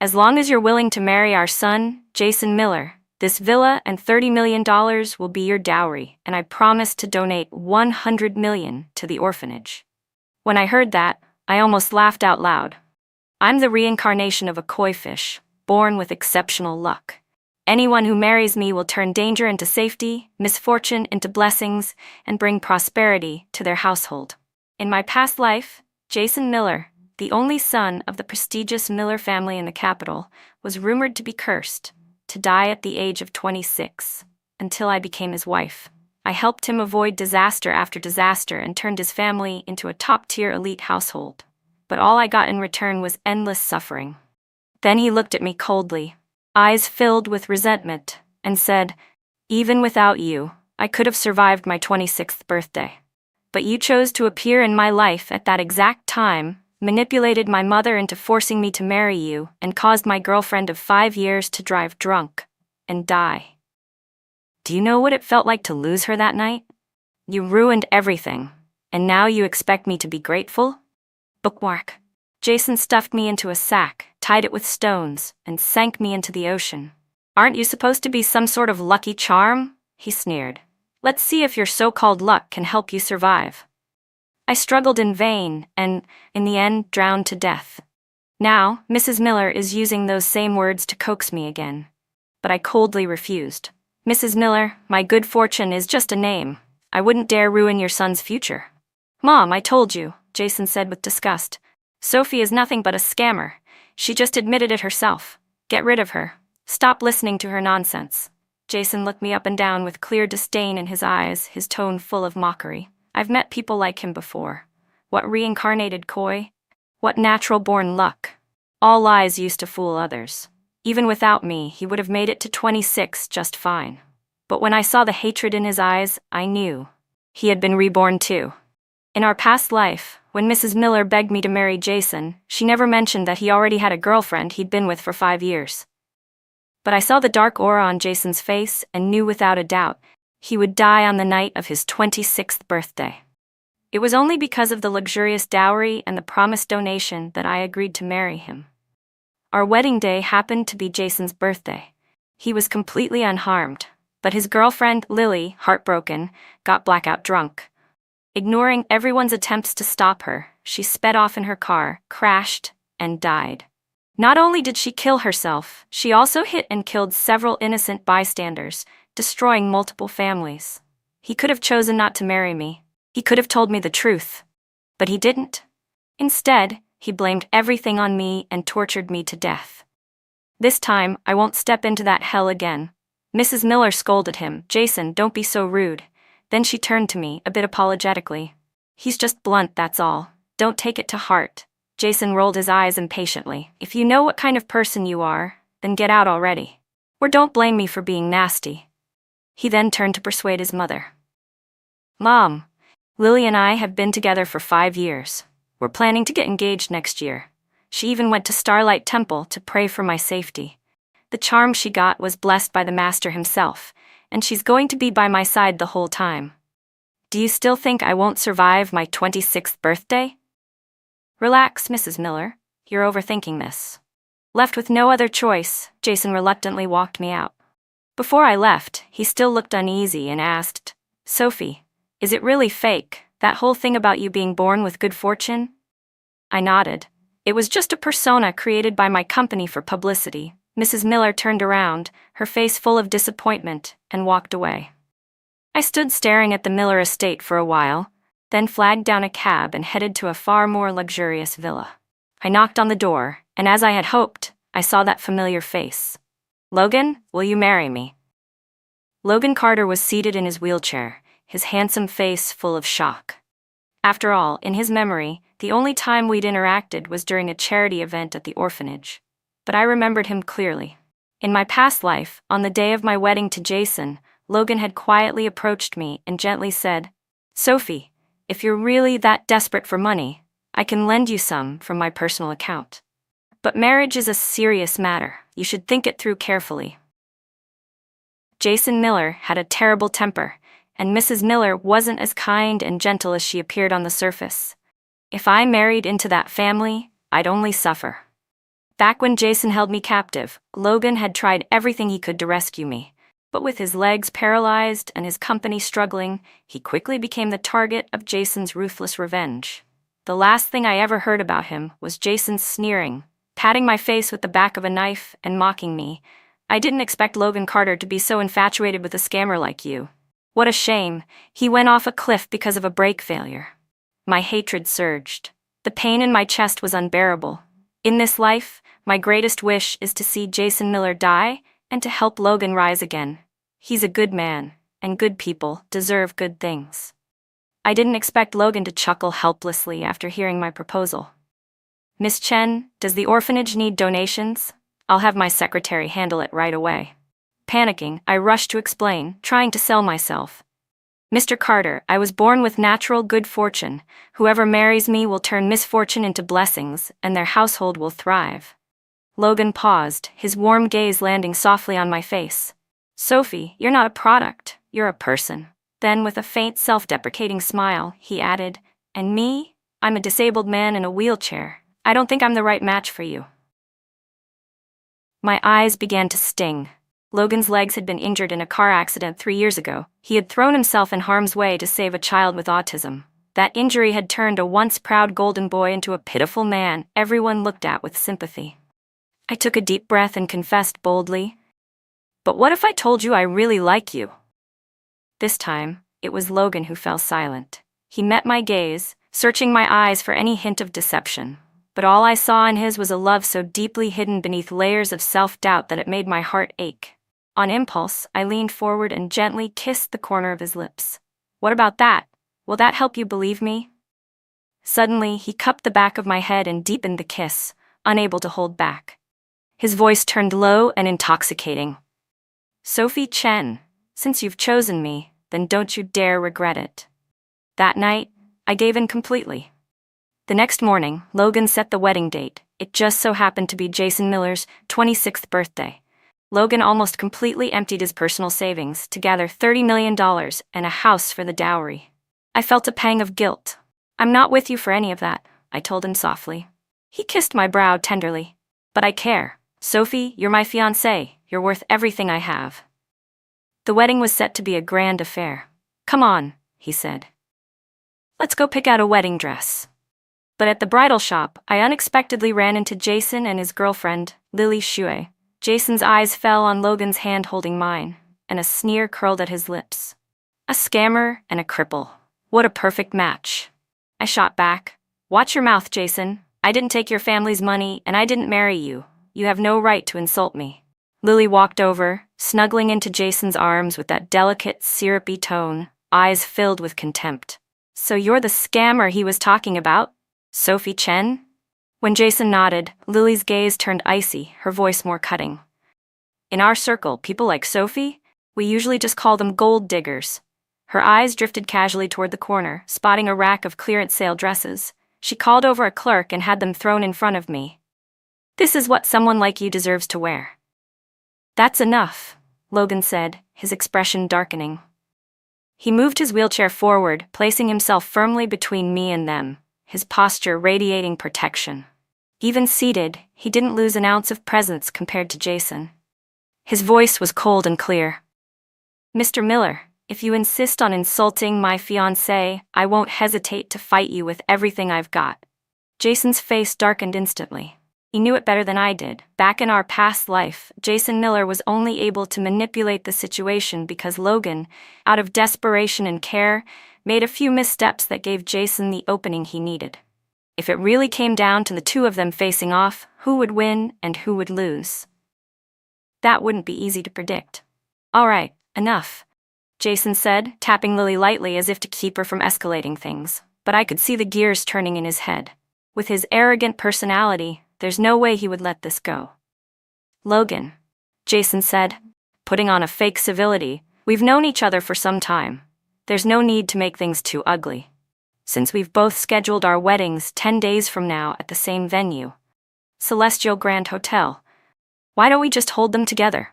As long as you're willing to marry our son, Jason Miller, this villa and $30 million will be your dowry, and I promise to donate $100 million to the orphanage. When I heard that, I almost laughed out loud. I'm the reincarnation of a koi fish, born with exceptional luck. Anyone who marries me will turn danger into safety, misfortune into blessings, and bring prosperity to their household. In my past life, Jason Miller, the only son of the prestigious Miller family in the capital, was rumored to be cursed, to die at the age of 26, until I became his wife. I helped him avoid disaster after disaster and turned his family into a top-tier elite household. But all I got in return was endless suffering. Then he looked at me coldly, eyes filled with resentment, and said, "Even without you, I could have survived my 26th birthday. But you chose to appear in my life at that exact time, manipulated my mother into forcing me to marry you, and caused my girlfriend of 5 years to drive drunk and die. Do you know what it felt like to lose her that night? You ruined everything, and now you expect me to be grateful?" Bookmark. Jason stuffed me into a sack, tied it with stones, and sank me into the ocean. "Aren't you supposed to be some sort of lucky charm?" he sneered. "Let's see if your so-called luck can help you survive." I struggled in vain and, in the end, drowned to death. Now, Mrs. Miller is using those same words to coax me again. But I coldly refused. "Mrs. Miller, my good fortune is just a name. I wouldn't dare ruin your son's future." "Mom, I told you," Jason said with disgust. "Sophie is nothing but a scammer. She just admitted it herself. Get rid of her. Stop listening to her nonsense." Jason looked me up and down with clear disdain in his eyes, his tone full of mockery. I've met people like him before. What reincarnated koi? What natural-born luck? All lies used to fool others. Even without me, he would have made it to 26 just fine. But when I saw the hatred in his eyes, I knew. He had been reborn too. In our past life, when Mrs. Miller begged me to marry Jason, she never mentioned that he already had a girlfriend he'd been with for 5 years. But I saw the dark aura on Jason's face and knew without a doubt he would die on the night of his 26th birthday. It was only because of the luxurious dowry and the promised donation that I agreed to marry him. Our wedding day happened to be Jason's birthday. He was completely unharmed, but his girlfriend, Lily, heartbroken, got blackout drunk. Ignoring everyone's attempts to stop her, she sped off in her car, crashed, and died. Not only did she kill herself, she also hit and killed several innocent bystanders, destroying multiple families. He could have chosen not to marry me. He could have told me the truth. But he didn't. Instead, he blamed everything on me and tortured me to death. This time, I won't step into that hell again. Mrs. Miller scolded him. "Jason, don't be so rude." Then she turned to me, a bit apologetically. "He's just blunt, that's all. Don't take it to heart." Jason rolled his eyes impatiently. "If you know what kind of person you are, then get out already. Or don't blame me for being nasty." He then turned to persuade his mother. "Mom, Lily and I have been together for 5 years. We're planning to get engaged next year. She even went to Starlight Temple to pray for my safety. The charm she got was blessed by the master himself, and she's going to be by my side the whole time. Do you still think I won't survive my 26th birthday?" "Relax, Mrs. Miller. You're overthinking this." Left with no other choice, Jason reluctantly walked me out. Before I left, he still looked uneasy and asked, "Sophie, is it really fake, that whole thing about you being born with good fortune?" I nodded. "It was just a persona created by my company for publicity." Mrs. Miller turned around, her face full of disappointment, and walked away. I stood staring at the Miller estate for a while, then flagged down a cab and headed to a far more luxurious villa. I knocked on the door, and as I had hoped, I saw that familiar face. "Logan, will you marry me?" Logan Carter was seated in his wheelchair, his handsome face full of shock. After all, in his memory, the only time we'd interacted was during a charity event at the orphanage. But I remembered him clearly. In my past life, on the day of my wedding to Jason, Logan had quietly approached me and gently said, "Sophie, if you're really that desperate for money, I can lend you some from my personal account. But marriage is a serious matter. You should think it through carefully." Jason Miller had a terrible temper, and Mrs. Miller wasn't as kind and gentle as she appeared on the surface. If I married into that family, I'd only suffer. Back when Jason held me captive, Logan had tried everything he could to rescue me. But with his legs paralyzed and his company struggling, he quickly became the target of Jason's ruthless revenge. The last thing I ever heard about him was Jason sneering, patting my face with the back of a knife and mocking me. I didn't expect Logan Carter to be so infatuated with a scammer like you. What a shame, he went off a cliff because of a brake failure. My hatred surged. The pain in my chest was unbearable. In this life, my greatest wish is to see Jason Miller die and to help Logan rise again. He's a good man, and good people deserve good things. I didn't expect Logan to chuckle helplessly after hearing my proposal. Miss Chen, does the orphanage need donations? I'll have my secretary handle it right away. Panicking, I rushed to explain, trying to sell myself. Mr. Carter, I was born with natural good fortune. Whoever marries me will turn misfortune into blessings, and their household will thrive. Logan paused, his warm gaze landing softly on my face. Sophie, you're not a product, you're a person. Then, with a faint self-deprecating smile, he added, and me? I'm a disabled man in a wheelchair. I don't think I'm the right match for you. My eyes began to sting. Logan's legs had been injured in a car accident 3 years ago. He had thrown himself in harm's way to save a child with autism. That injury had turned a once proud golden boy into a pitiful man everyone looked at with sympathy. I took a deep breath and confessed boldly, "But what if I told you I really like you?" This time, it was Logan who fell silent. He met my gaze, searching my eyes for any hint of deception. But all I saw in his was a love so deeply hidden beneath layers of self-doubt that it made my heart ache. On impulse, I leaned forward and gently kissed the corner of his lips. "What about that? Will that help you believe me?" Suddenly, he cupped the back of my head and deepened the kiss, unable to hold back. His voice turned low and intoxicating. "Sophie Chen, since you've chosen me, then don't you dare regret it." That night, I gave in completely. The next morning, Logan set the wedding date. It just so happened to be Jason Miller's 26th birthday. Logan almost completely emptied his personal savings to gather $30 million and a house for the dowry. I felt a pang of guilt. "I'm not with you for any of that," I told him softly. He kissed my brow tenderly. "But I care. Sophie, you're my fiancée. You're worth everything I have." The wedding was set to be a grand affair. "Come on," he said. "Let's go pick out a wedding dress." But at the bridal shop, I unexpectedly ran into Jason and his girlfriend, Lily Shui. Jason's eyes fell on Logan's hand holding mine, and a sneer curled at his lips. "A scammer and a cripple. What a perfect match." I shot back. "Watch your mouth, Jason. I didn't take your family's money, and I didn't marry you. You have no right to insult me." Lily walked over, snuggling into Jason's arms with that delicate, syrupy tone, eyes filled with contempt. "So you're the scammer he was talking about? Sophie Chen?" When Jason nodded, Lily's gaze turned icy, her voice more cutting. "In our circle, people like Sophie, we usually just call them gold diggers." Her eyes drifted casually toward the corner, spotting a rack of clearance sale dresses. She called over a clerk and had them thrown in front of me. "This is what someone like you deserves to wear." "That's enough," Logan said, his expression darkening. He moved his wheelchair forward, placing himself firmly between me and them, his posture radiating protection. Even seated, he didn't lose an ounce of presence compared to Jason. His voice was cold and clear. "Mr. Miller, if you insist on insulting my fiancée, I won't hesitate to fight you with everything I've got." Jason's face darkened instantly. He knew it better than I did. Back in our past life, Jason Miller was only able to manipulate the situation because Logan, out of desperation and care, made a few missteps that gave Jason the opening he needed. If it really came down to the two of them facing off, who would win and who would lose? That wouldn't be easy to predict. "All right, enough," Jason said, tapping Lily lightly as if to keep her from escalating things, but I could see the gears turning in his head. With his arrogant personality, there's no way he would let this go. "Logan," Jason said, putting on a fake civility, "we've known each other for some time. There's no need to make things too ugly. Since we've both scheduled our weddings 10 days from now at the same venue, Celestial Grand Hotel, why don't we just hold them together?"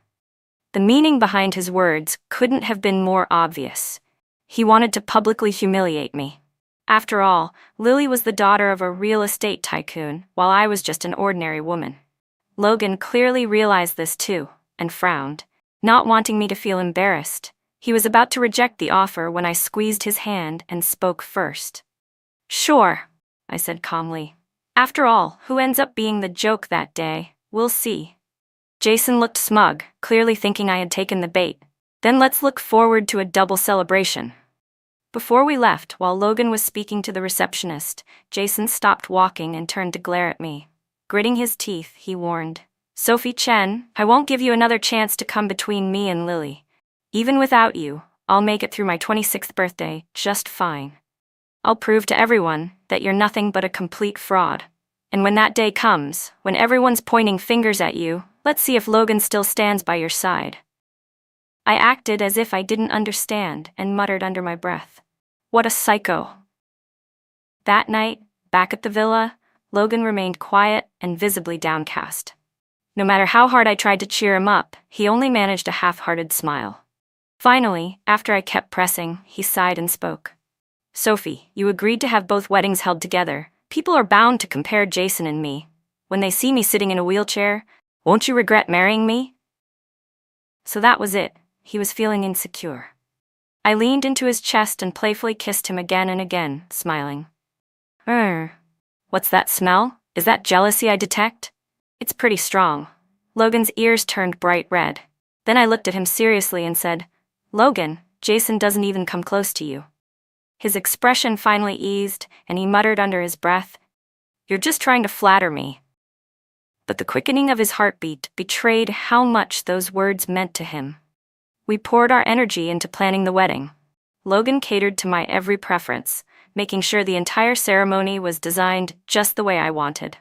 The meaning behind his words couldn't have been more obvious. He wanted to publicly humiliate me. After all, Lily was the daughter of a real estate tycoon, while I was just an ordinary woman. Logan clearly realized this too, and frowned, not wanting me to feel embarrassed. He was about to reject the offer when I squeezed his hand and spoke first. "Sure," I said calmly. "After all, who ends up being the joke that day, we'll see." Jason looked smug, clearly thinking I had taken the bait. "Then let's look forward to a double celebration." Before we left, while Logan was speaking to the receptionist, Jason stopped walking and turned to glare at me. Gritting his teeth, he warned, "Sophie Chen, I won't give you another chance to come between me and Lily. Even without you, I'll make it through my 26th birthday just fine. I'll prove to everyone that you're nothing but a complete fraud. And when that day comes, when everyone's pointing fingers at you, let's see if Logan still stands by your side." I acted as if I didn't understand and muttered under my breath, "What a psycho." That night, back at the villa, Logan remained quiet and visibly downcast. No matter how hard I tried to cheer him up, he only managed a half-hearted smile. Finally, after I kept pressing, he sighed and spoke. "Sophie, you agreed to have both weddings held together. People are bound to compare Jason and me. When they see me sitting in a wheelchair, won't you regret marrying me?" So that was it. He was feeling insecure. I leaned into his chest and playfully kissed him again and again, smiling. What's that smell? Is that jealousy I detect?" "It's pretty strong." Logan's ears turned bright red. Then I looked at him seriously and said, "Logan, Jason doesn't even come close to you." His expression finally eased, and he muttered under his breath, "You're just trying to flatter me." But the quickening of his heartbeat betrayed how much those words meant to him. We poured our energy into planning the wedding. Logan catered to my every preference, making sure the entire ceremony was designed just the way I wanted.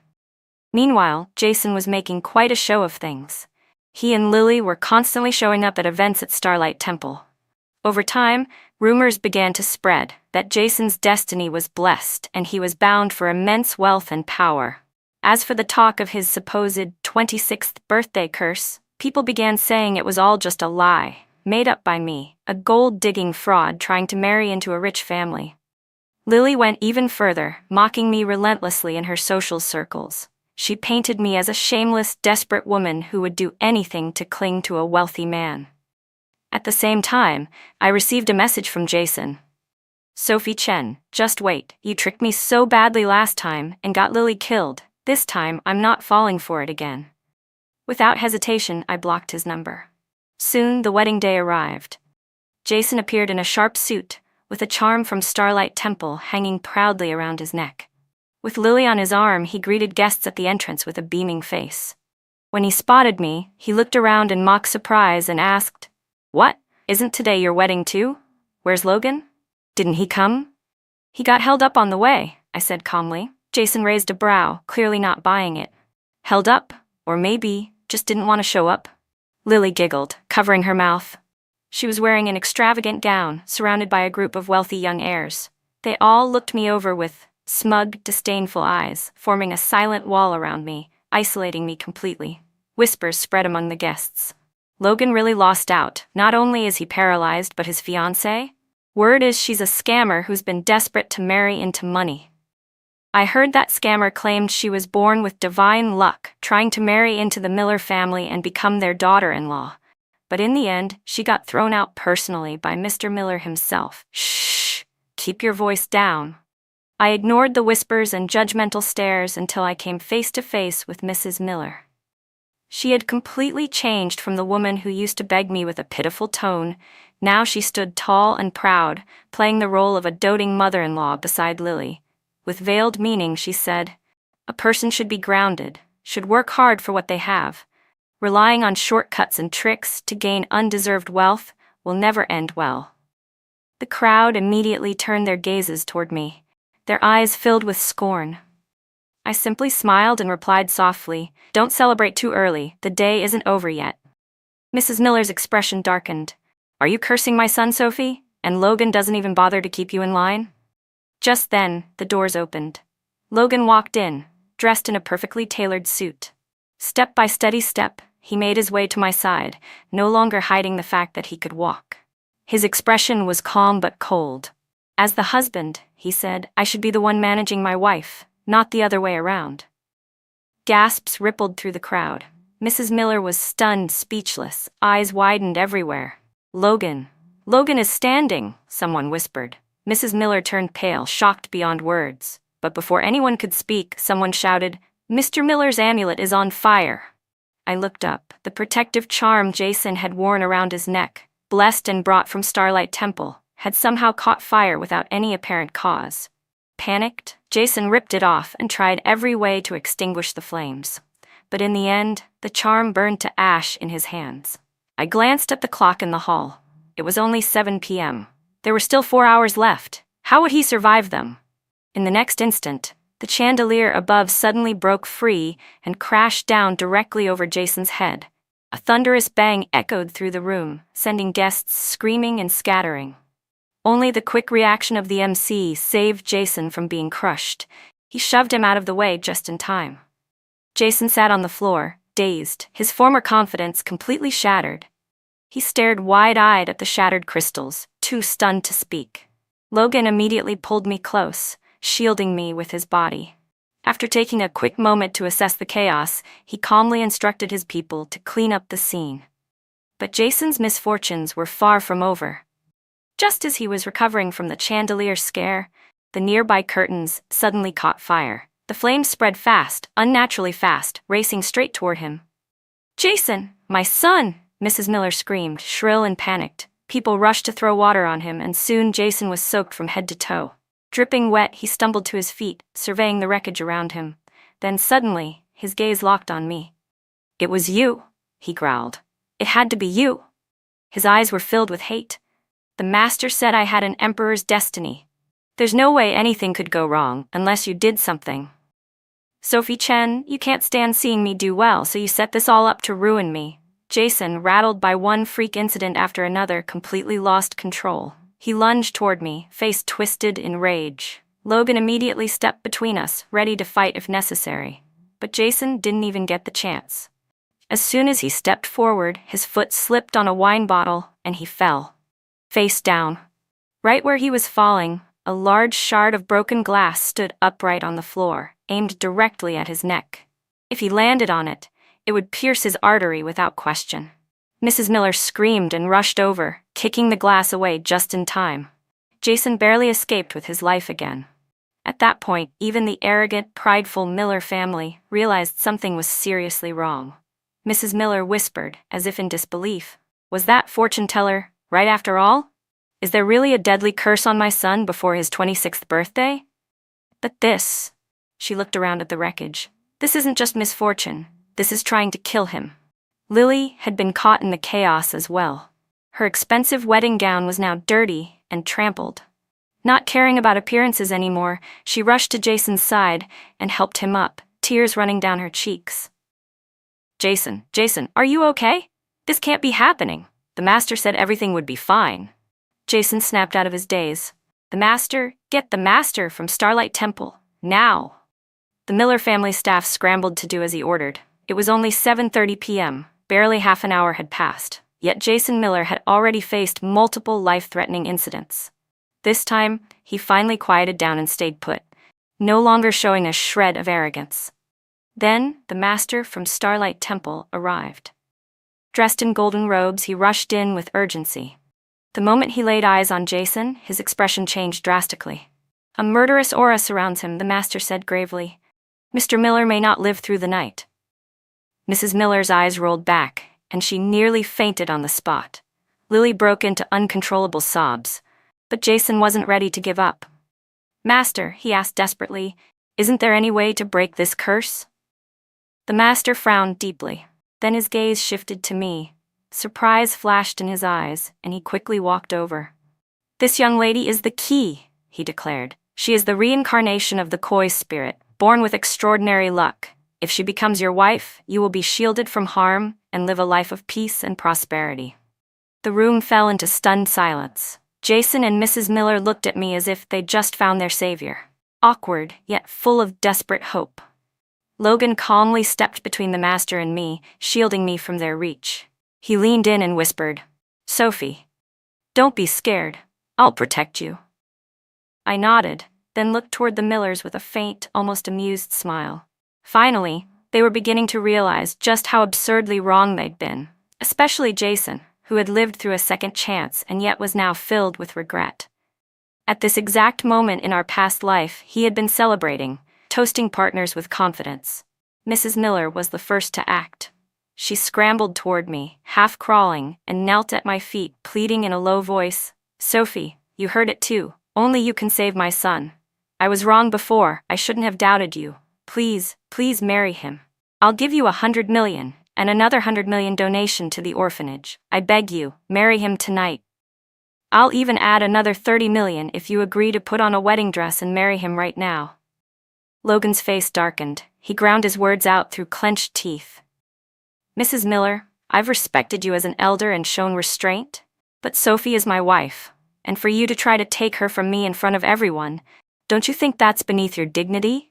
Meanwhile, Jason was making quite a show of things. He and Lily were constantly showing up at events at Starlight Temple. Over time, rumors began to spread that Jason's destiny was blessed and he was bound for immense wealth and power. As for the talk of his supposed 26th birthday curse, people began saying it was all just a lie, made up by me, a gold-digging fraud trying to marry into a rich family. Lily went even further, mocking me relentlessly in her social circles. She painted me as a shameless, desperate woman who would do anything to cling to a wealthy man. At the same time, I received a message from Jason. "Sophie Chen, just wait. You tricked me so badly last time and got Lily killed. This time, I'm not falling for it again." Without hesitation, I blocked his number. Soon, the wedding day arrived. Jason appeared in a sharp suit, with a charm from Starlight Temple hanging proudly around his neck. With Lily on his arm, he greeted guests at the entrance with a beaming face. When he spotted me, he looked around in mock surprise and asked, "What? Isn't today your wedding too? Where's Logan? Didn't he come?" "He got held up on the way," I said calmly. Jason raised a brow, clearly not buying it. "Held up? Or maybe just didn't want to show up?" Lily giggled, covering her mouth. She was wearing an extravagant gown, surrounded by a group of wealthy young heirs. They all looked me over with smug, disdainful eyes, forming a silent wall around me, isolating me completely. Whispers spread among the guests. "Logan really lost out. Not only is he paralyzed, but his fiancée? Word is she's a scammer who's been desperate to marry into money." I heard that scammer claimed she was born with divine luck, trying to marry into the Miller family and become their daughter-in-law. But in the end, she got thrown out personally by Mr. Miller himself. "Shh! Keep your voice down." I ignored the whispers and judgmental stares until I came face to face with Mrs. Miller. She had completely changed from the woman who used to beg me with a pitiful tone. Now she stood tall and proud, playing the role of a doting mother-in-law beside Lily. With veiled meaning, she said, "A person should be grounded, should work hard for what they have. Relying on shortcuts and tricks to gain undeserved wealth will never end well." The crowd immediately turned their gazes toward me, their eyes filled with scorn. I simply smiled and replied softly, "Don't celebrate too early, the day isn't over yet." Mrs. Miller's expression darkened. "Are you cursing my son, Sophie? And Logan doesn't even bother to keep you in line?" Just then, the doors opened. Logan walked in, dressed in a perfectly tailored suit. Step by steady step, he made his way to my side, no longer hiding the fact that he could walk. His expression was calm but cold. "As the husband," he said, "I should be the one managing my wife, not the other way around." Gasps rippled through the crowd. Mrs. Miller was stunned, speechless, eyes widened everywhere. Logan. Logan is standing, someone whispered. Mrs. Miller turned pale, shocked beyond words. But before anyone could speak, someone shouted, "Mr. Miller's amulet is on fire." I looked up. The protective charm Jason had worn around his neck, blessed and brought from Starlight Temple, had somehow caught fire without any apparent cause. Panicked, Jason ripped it off and tried every way to extinguish the flames. But in the end, the charm burned to ash in his hands. I glanced at the clock in the hall. It was only 7 p.m. There were still 4 hours left. How would he survive them? In the next instant, the chandelier above suddenly broke free and crashed down directly over Jason's head. A thunderous bang echoed through the room, sending guests screaming and scattering. Only the quick reaction of the MC saved Jason from being crushed. He shoved him out of the way just in time. Jason sat on the floor, dazed, his former confidence completely shattered. He stared wide-eyed at the shattered crystals, too stunned to speak. Logan immediately pulled me close, shielding me with his body. After taking a quick moment to assess the chaos, he calmly instructed his people to clean up the scene. But Jason's misfortunes were far from over. Just as he was recovering from the chandelier scare, the nearby curtains suddenly caught fire. The flames spread fast, unnaturally fast, racing straight toward him. "Jason, my son!" Mrs. Miller screamed, shrill and panicked. People rushed to throw water on him, and soon Jason was soaked from head to toe. Dripping wet, he stumbled to his feet, surveying the wreckage around him. Then suddenly, his gaze locked on me. "It was you," he growled. "It had to be you." His eyes were filled with hate. "The master said I had an emperor's destiny. There's no way anything could go wrong unless you did something. Sophie Chen, you can't stand seeing me do well, so you set this all up to ruin me." Jason, rattled by one freak incident after another, completely lost control. He lunged toward me, face twisted in rage. Logan immediately stepped between us, ready to fight if necessary. But Jason didn't even get the chance. As soon as he stepped forward, his foot slipped on a wine bottle, and he fell. Face down. Right where he was falling, a large shard of broken glass stood upright on the floor, aimed directly at his neck. If he landed on it, it would pierce his artery without question. Mrs. Miller screamed and rushed over, kicking the glass away just in time. Jason barely escaped with his life again. At that point, even the arrogant, prideful Miller family realized something was seriously wrong. Mrs. Miller whispered, as if in disbelief, "Was that fortune teller right after all? Is there really a deadly curse on my son before his 26th birthday?" "But this," she looked around at the wreckage, "this isn't just misfortune. This is trying to kill him." Lily had been caught in the chaos as well. Her expensive wedding gown was now dirty and trampled. Not caring about appearances anymore, she rushed to Jason's side and helped him up, tears running down her cheeks. Jason, are you okay? This can't be happening. The master said everything would be fine." Jason snapped out of his daze. "The master? Get the master from Starlight Temple, now." The Miller family staff scrambled to do as he ordered. It was only 7:30 p.m., barely half an hour had passed, yet Jason Miller had already faced multiple life-threatening incidents. This time, he finally quieted down and stayed put, no longer showing a shred of arrogance. Then, the master from Starlight Temple arrived. Dressed in golden robes, he rushed in with urgency. The moment he laid eyes on Jason, his expression changed drastically. "A murderous aura surrounds him," the master said gravely. "Mr. Miller may not live through the night." Mrs. Miller's eyes rolled back, and she nearly fainted on the spot. Lily broke into uncontrollable sobs, but Jason wasn't ready to give up. "Master," he asked desperately, "isn't there any way to break this curse?" The master frowned deeply. Then his gaze shifted to me. Surprise flashed in his eyes, and he quickly walked over. "This young lady is the key," he declared. "She is the reincarnation of the Koi spirit, born with extraordinary luck. If she becomes your wife, you will be shielded from harm and live a life of peace and prosperity." The room fell into stunned silence. Jason and Mrs. Miller looked at me as if they'd just found their savior. Awkward, yet full of desperate hope. Logan calmly stepped between the master and me, shielding me from their reach. He leaned in and whispered, "Sophie, don't be scared. I'll protect you." I nodded, then looked toward the Millers with a faint, almost amused smile. Finally, They were beginning to realize just how absurdly wrong they'd been, especially Jason, who had lived through a second chance and yet was now filled with regret. At this exact moment in our past life, he had been celebrating, toasting partners with confidence. Mrs. Miller was the first to act. She scrambled toward me, half crawling, and knelt at my feet, pleading in a low voice, "Sophie, you heard it too. Only you can save my son. I was wrong before, I shouldn't have doubted you. Please, please marry him. I'll give you 100 million, and another 100 million donation to the orphanage. I beg you, marry him tonight. I'll even add another 30 million if you agree to put on a wedding dress and marry him right now." Logan's face darkened. He ground his words out through clenched teeth. "Mrs. Miller, I've respected you as an elder and shown restraint, but Sophie is my wife, and for you to try to take her from me in front of everyone, don't you think that's beneath your dignity?"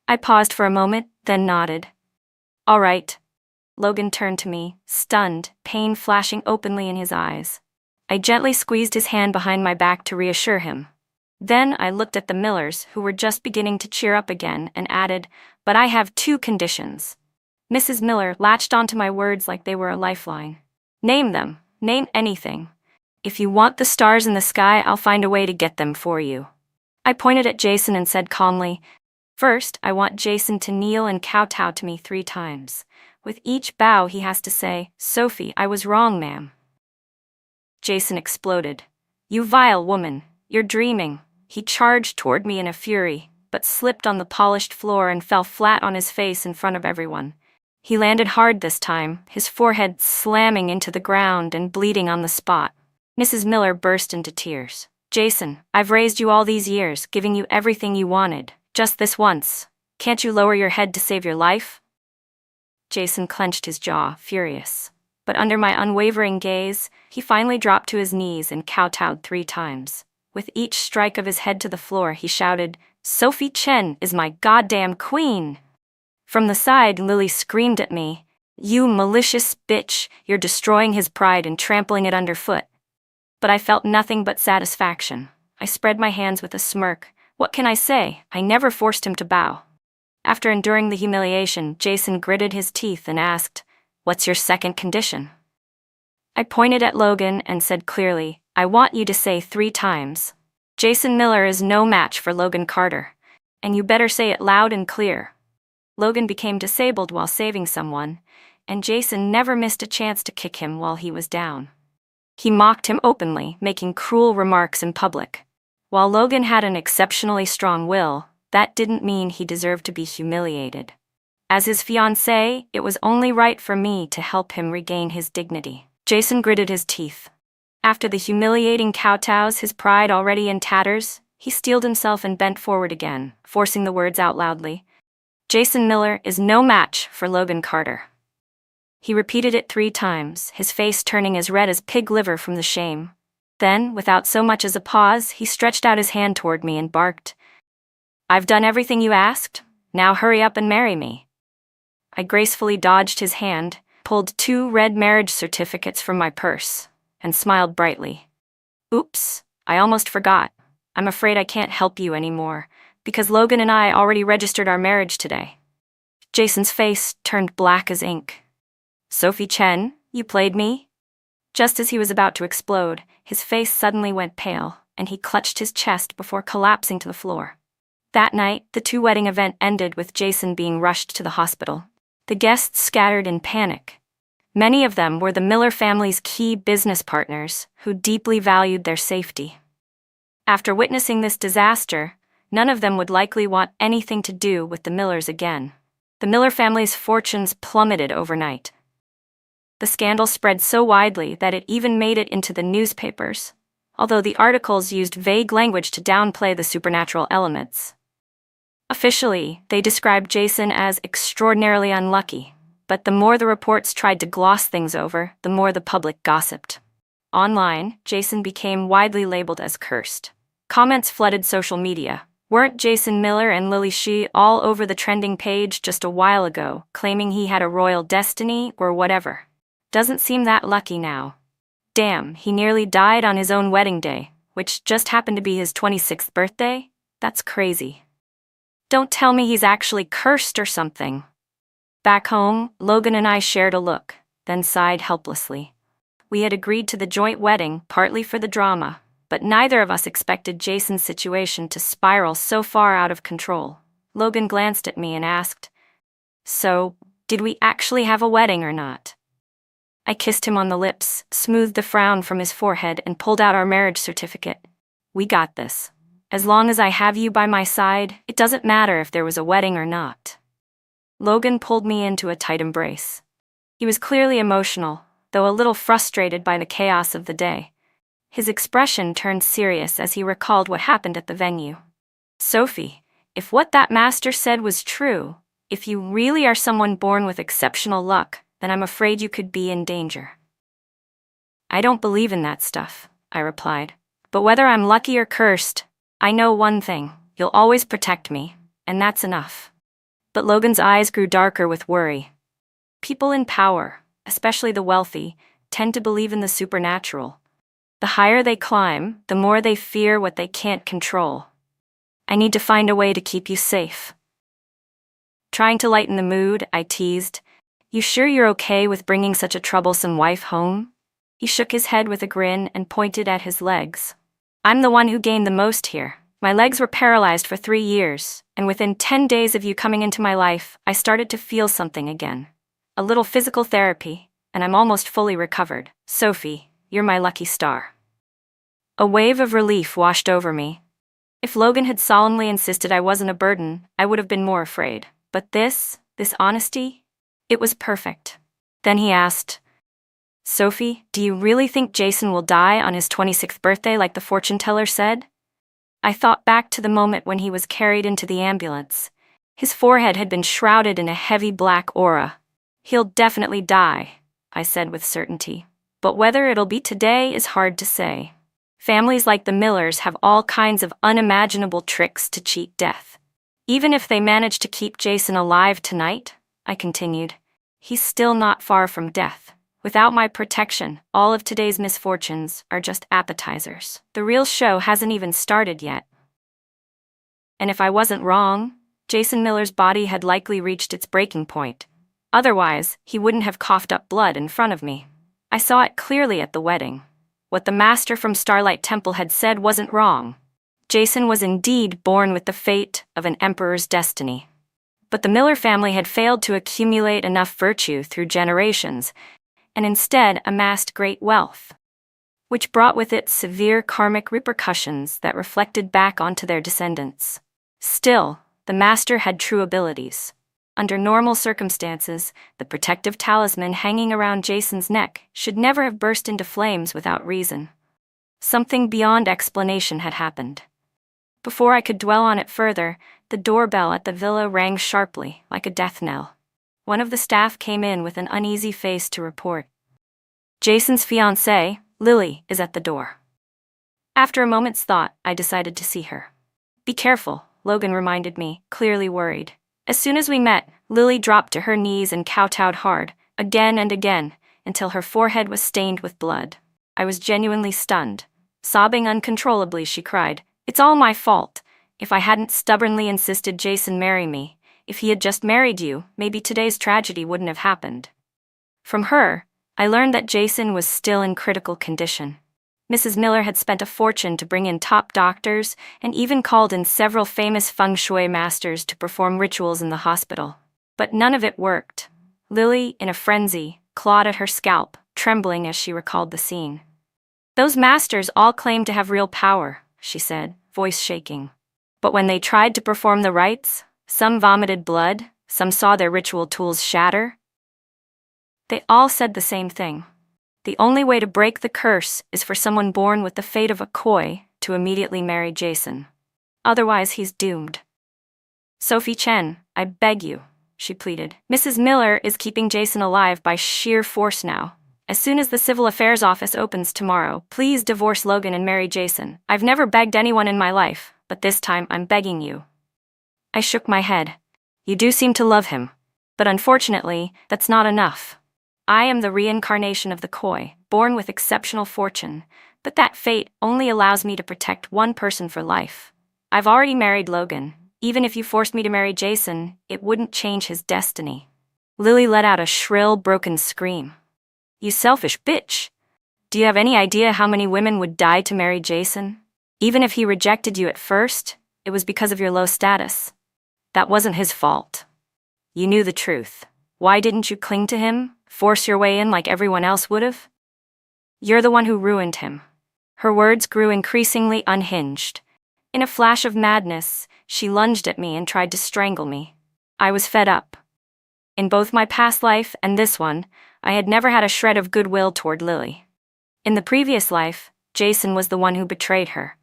I paused for a moment, then nodded. "All right." Logan turned to me, stunned, pain flashing openly in his eyes. I gently squeezed his hand behind my back to reassure him. Then I looked at the Millers, who were just beginning to cheer up again, and added, "But I have 2 conditions." Mrs. Miller latched onto my words like they were a lifeline. "Name them. Name anything. If you want the stars in the sky, I'll find a way to get them for you." I pointed at Jason and said calmly, "First, I want Jason to kneel and kowtow to me 3 times. With each bow, he has to say, 'Sophie, I was wrong, ma'am.'" Jason exploded. "You vile woman, you're dreaming." He charged toward me in a fury, but slipped on the polished floor and fell flat on his face in front of everyone. He landed hard this time, his forehead slamming into the ground and bleeding on the spot. Mrs. Miller burst into tears. "Jason, I've raised you all these years, giving you everything you wanted. Just this once. Can't you lower your head to save your life?" Jason clenched his jaw, furious. But under my unwavering gaze, he finally dropped to his knees and kowtowed 3 times. With each strike of his head to the floor, he shouted, "Sophie Chen is my goddamn queen!" From the side, Lily screamed at me, "You malicious bitch, you're destroying his pride and trampling it underfoot." But I felt nothing but satisfaction. I spread my hands with a smirk. What can I say? I never forced him to bow. After enduring the humiliation, Jason gritted his teeth and asked, "What's your second condition?" I pointed at Logan and said clearly, "I want you to say 3 times, 'Jason Miller is no match for Logan Carter,' and you better say it loud and clear." Logan became disabled while saving someone, and Jason never missed a chance to kick him while he was down. He mocked him openly, making cruel remarks in public. While Logan had an exceptionally strong will, that didn't mean he deserved to be humiliated. As his fiancée, it was only right for me to help him regain his dignity. Jason gritted his teeth. After the humiliating kowtows, his pride already in tatters, he steeled himself and bent forward again, forcing the words out loudly. "Jason Miller is no match for Logan Carter." He repeated it 3 times, his face turning as red as pig liver from the shame. Then, without so much as a pause, he stretched out his hand toward me and barked, "I've done everything you asked. Now hurry up and marry me." I gracefully dodged his hand, pulled 2 red marriage certificates from my purse, and smiled brightly. "Oops, I almost forgot. I'm afraid I can't help you anymore, because Logan and I already registered our marriage today." Jason's face turned black as ink. "Sophie Chen, you played me?" Just as he was about to explode, his face suddenly went pale, and he clutched his chest before collapsing to the floor. That night, the 2-wedding event ended with Jason being rushed to the hospital. The guests scattered in panic. Many of them were the Miller family's key business partners, who deeply valued their safety. After witnessing this disaster, none of them would likely want anything to do with the Millers again. The Miller family's fortunes plummeted overnight. The scandal spread so widely that it even made it into the newspapers, although the articles used vague language to downplay the supernatural elements. Officially, they described Jason as extraordinarily unlucky, but the more the reports tried to gloss things over, the more the public gossiped. Online, Jason became widely labeled as cursed. Comments flooded social media. Weren't Jason Miller and Lily Shi all over the trending page just a while ago, claiming he had a royal destiny or whatever? Doesn't seem that lucky now. Damn, he nearly died on his own wedding day, which just happened to be his 26th birthday? That's crazy. Don't tell me he's actually cursed or something. Back home, Logan and I shared a look, then sighed helplessly. We had agreed to the joint wedding partly for the drama, but neither of us expected Jason's situation to spiral so far out of control. Logan glanced at me and asked, "So, did we actually have a wedding or not?" I kissed him on the lips, smoothed the frown from his forehead, and pulled out our marriage certificate. "We got this. As long as I have you by my side, it doesn't matter if there was a wedding or not." Logan pulled me into a tight embrace. He was clearly emotional, though a little frustrated by the chaos of the day. His expression turned serious as he recalled what happened at the venue. "Sophie, if what that master said was true, if you really are someone born with exceptional luck, then I'm afraid you could be in danger." "I don't believe in that stuff," I replied. "But whether I'm lucky or cursed, I know one thing: you'll always protect me, and that's enough." But Logan's eyes grew darker with worry. People in power, especially the wealthy, tend to believe in the supernatural. The higher they climb, the more they fear what they can't control. "I need to find a way to keep you safe." Trying to lighten the mood, I teased, "You sure you're okay with bringing such a troublesome wife home?" He shook his head with a grin and pointed at his legs. "I'm the one who gained the most here. My legs were paralyzed for 3 years, and within 10 days of you coming into my life, I started to feel something again. A little physical therapy, and I'm almost fully recovered. Sophie, you're my lucky star." A wave of relief washed over me. If Logan had solemnly insisted I wasn't a burden, I would have been more afraid. But this honesty, it was perfect. Then he asked, "Sophie, do you really think Jason will die on his 26th birthday like the fortune teller said?" I thought back to the moment when he was carried into the ambulance. His forehead had been shrouded in a heavy black aura. "He'll definitely die," I said with certainty. "But whether it'll be today is hard to say. Families like the Millers have all kinds of unimaginable tricks to cheat death. Even if they manage to keep Jason alive tonight," I continued, "he's still not far from death. Without my protection, all of today's misfortunes are just appetizers. The real show hasn't even started yet." And if I wasn't wrong, Jason Miller's body had likely reached its breaking point. Otherwise, he wouldn't have coughed up blood in front of me. I saw it clearly at the wedding. What the master from Starlight Temple had said wasn't wrong. Jason was indeed born with the fate of an emperor's destiny. But the Miller family had failed to accumulate enough virtue through generations, and instead amassed great wealth, which brought with it severe karmic repercussions that reflected back onto their descendants. Still, the master had true abilities. Under normal circumstances, the protective talisman hanging around Jason's neck should never have burst into flames without reason. Something beyond explanation had happened. Before I could dwell on it further, the doorbell at the villa rang sharply, like a death knell. One of the staff came in with an uneasy face to report. "Jason's fiancée, Lily, is at the door." After a moment's thought, I decided to see her. "Be careful," Logan reminded me, clearly worried. As soon as we met, Lily dropped to her knees and kowtowed hard, again and again, until her forehead was stained with blood. I was genuinely stunned. Sobbing uncontrollably, she cried, "It's all my fault. If I hadn't stubbornly insisted Jason marry me, if he had just married you, maybe today's tragedy wouldn't have happened." From her, I learned that Jason was still in critical condition. Mrs. Miller had spent a fortune to bring in top doctors and even called in several famous feng shui masters to perform rituals in the hospital. But none of it worked. Lily, in a frenzy, clawed at her scalp, trembling as she recalled the scene. "Those masters all claimed to have real power," she said, voice shaking. "But when they tried to perform the rites, some vomited blood, some saw their ritual tools shatter. They all said the same thing. The only way to break the curse is for someone born with the fate of a koi to immediately marry Jason. Otherwise, he's doomed." "Sophie Chen, I beg you," she pleaded. "Mrs. Miller is keeping Jason alive by sheer force now. As soon as the Civil Affairs office opens tomorrow, please divorce Logan and marry Jason. I've never begged anyone in my life, but this time I'm begging you." I shook my head. "You do seem to love him, but unfortunately, that's not enough. I am the reincarnation of the koi, born with exceptional fortune, but that fate only allows me to protect one person for life. I've already married Logan. Even if you forced me to marry Jason, it wouldn't change his destiny." Lily let out a shrill, broken scream. You selfish bitch! Do you have any idea how many women would die to marry Jason? Even if he rejected you at first, it was because of your low status. That wasn't his fault. You knew the truth. Why didn't you cling to him, force your way in like everyone else would've? You're the one who ruined him. Her words grew increasingly unhinged. In a flash of madness, she lunged at me and tried to strangle me. I was fed up. In both my past life and this one, I had never had a shred of goodwill toward Lily. In the previous life, Jason was the one who betrayed her.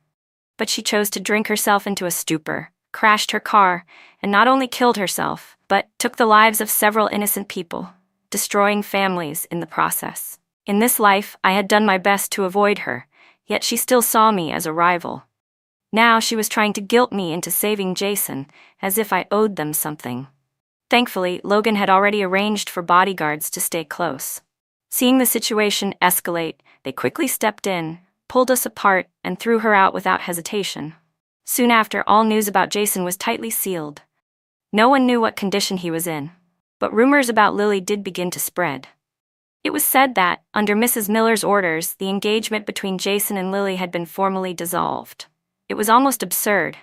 But she chose to drink herself into a stupor, crashed her car, and not only killed herself, but took the lives of several innocent people, destroying families in the process. In this life, I had done my best to avoid her, yet she still saw me as a rival. Now she was trying to guilt me into saving Jason, as if I owed them something. Thankfully, Logan had already arranged for bodyguards to stay close. Seeing the situation escalate, they quickly stepped in, pulled us apart, and threw her out without hesitation. Soon after, all news about Jason was tightly sealed. No one knew what condition he was in, but rumors about Lily did begin to spread. It was said that, under Mrs. Miller's orders, the engagement between Jason and Lily had been formally dissolved. It was almost absurd.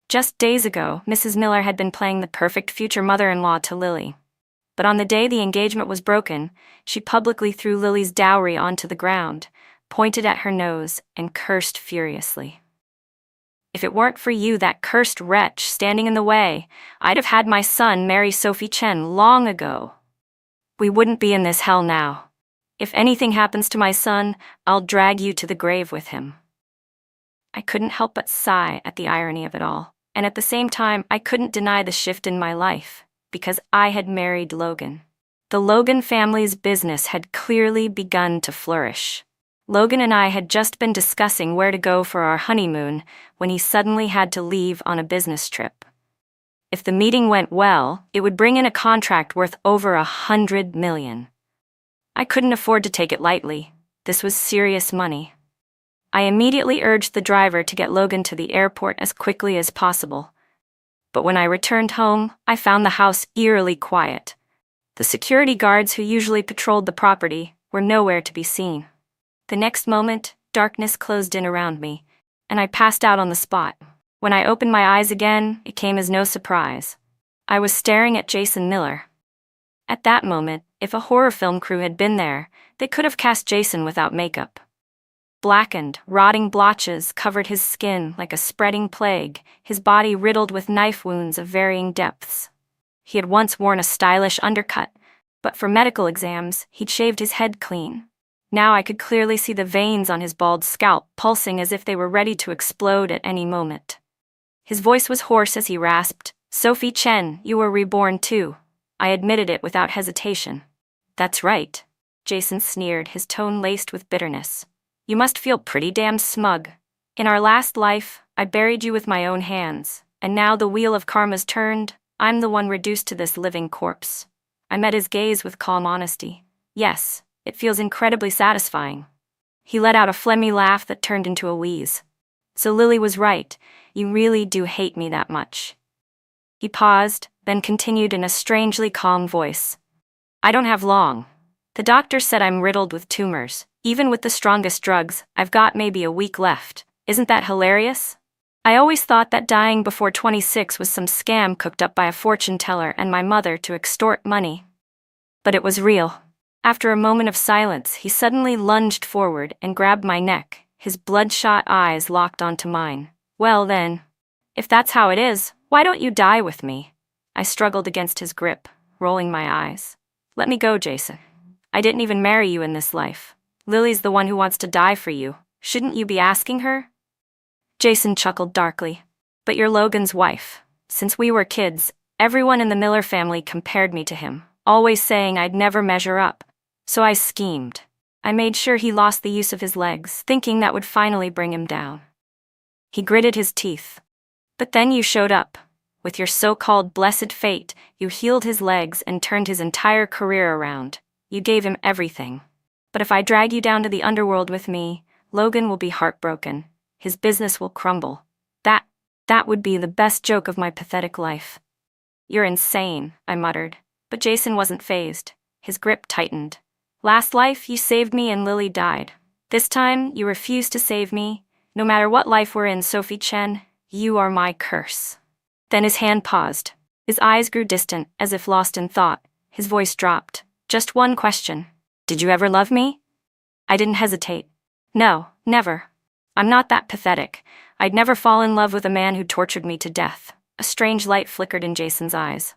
Just days ago, Mrs. Miller had been playing the perfect future mother-in-law to Lily. But on the day the engagement was broken, she publicly threw Lily's dowry onto the ground, pointed at her nose, and cursed furiously. If it weren't for you, that cursed wretch, standing in the way, I'd have had my son marry Sophie Chen long ago. We wouldn't be in this hell now. If anything happens to my son, I'll drag you to the grave with him. I couldn't help but sigh at the irony of it all, and at the same time, I couldn't deny the shift in my life, because I had married Logan. The Logan family's business had clearly begun to flourish. Logan and I had just been discussing where to go for our honeymoon when he suddenly had to leave on a business trip. If the meeting went well, it would bring in a contract worth over $100 million. I couldn't afford to take it lightly. This was serious money. I immediately urged the driver to get Logan to the airport as quickly as possible. But when I returned home, I found the house eerily quiet. The security guards who usually patrolled the property were nowhere to be seen. The next moment, darkness closed in around me, and I passed out on the spot. When I opened my eyes again, it came as no surprise. I was staring at Jason Miller. At that moment, if a horror film crew had been there, they could have cast Jason without makeup. Blackened, rotting blotches covered his skin like a spreading plague, his body riddled with knife wounds of varying depths. He had once worn a stylish undercut, but for medical exams, he'd shaved his head clean. Now I could clearly see the veins on his bald scalp pulsing as if they were ready to explode at any moment. His voice was hoarse as he rasped, "Sophie Chen, you were reborn too." I admitted it without hesitation. "That's right," Jason sneered, his tone laced with bitterness. "You must feel pretty damn smug. In our last life, I buried you with my own hands, and now the wheel of karma's turned, I'm the one reduced to this living corpse." I met his gaze with calm honesty. "Yes, it feels incredibly satisfying." He let out a phlegmy laugh that turned into a wheeze. "So Lily was right, you really do hate me that much." He paused, then continued in a strangely calm voice. "I don't have long. The doctor said I'm riddled with tumors. Even with the strongest drugs, I've got maybe a week left. Isn't that hilarious? I always thought that dying before 26 was some scam cooked up by a fortune teller and my mother to extort money. But it was real." After a moment of silence, he suddenly lunged forward and grabbed my neck, his bloodshot eyes locked onto mine. "Well then, if that's how it is, why don't you die with me?" I struggled against his grip, rolling my eyes. "Let me go, Jason. I didn't even marry you in this life. Lily's the one who wants to die for you. Shouldn't you be asking her?" Jason chuckled darkly. "But you're Logan's wife. Since we were kids, everyone in the Miller family compared me to him, always saying I'd never measure up. So I schemed. I made sure he lost the use of his legs, thinking that would finally bring him down." He gritted his teeth. "But then you showed up. With your so-called blessed fate, you healed his legs and turned his entire career around. You gave him everything. But if I drag you down to the underworld with me, Logan will be heartbroken. His business will crumble. That would be the best joke of my pathetic life." "You're insane," I muttered. But Jason wasn't fazed. His grip tightened. Last life, you saved me and Lily died. This time, you refuse to save me. No matter what life we're in, Sophie Chen, you are my curse. Then his hand paused. His eyes grew distant, as if lost in thought. His voice dropped. Just one question. Did you ever love me? I didn't hesitate. No, never. I'm not that pathetic. I'd never fall in love with a man who tortured me to death. A strange light flickered in Jason's eyes.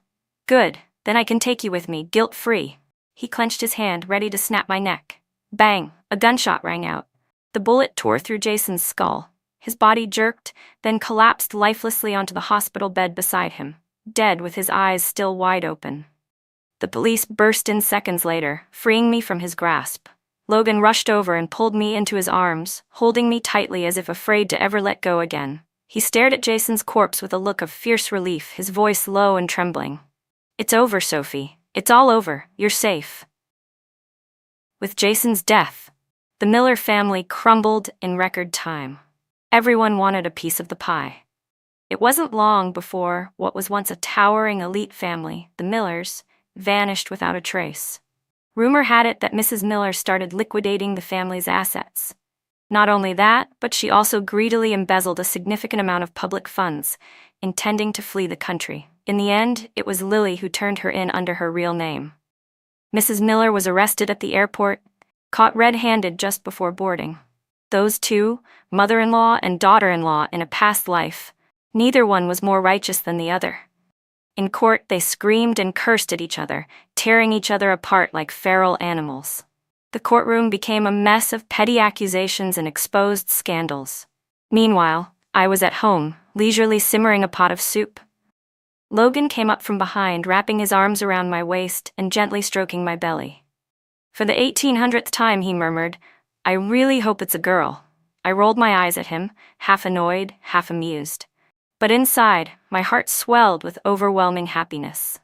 Good, then I can take you with me, guilt-free. He clenched his hand, ready to snap my neck. Bang! A gunshot rang out. The bullet tore through Jason's skull. His body jerked, then collapsed lifelessly onto the hospital bed beside him, dead with his eyes still wide open. The police burst in seconds later, freeing me from his grasp. Logan rushed over and pulled me into his arms, holding me tightly as if afraid to ever let go again. He stared at Jason's corpse with a look of fierce relief, his voice low and trembling. It's over, Sophie. It's all over. You're safe. With Jason's death, the Miller family crumbled in record time. Everyone wanted a piece of the pie. It wasn't long before what was once a towering elite family, the Millers, vanished without a trace. Rumor had it that Mrs. Miller started liquidating the family's assets. Not only that, but she also greedily embezzled a significant amount of public funds, intending to flee the country. In the end, it was Lily who turned her in under her real name. Mrs. Miller was arrested at the airport, caught red-handed just before boarding. Those two, mother-in-law and daughter-in-law in a past life, neither one was more righteous than the other. In court, they screamed and cursed at each other, tearing each other apart like feral animals. The courtroom became a mess of petty accusations and exposed scandals. Meanwhile, I was at home, leisurely simmering a pot of soup. Logan came up from behind, wrapping his arms around my waist and gently stroking my belly. For the 1800th time, he murmured, I really hope it's a girl. I rolled my eyes at him, half annoyed, half amused. But inside, my heart swelled with overwhelming happiness.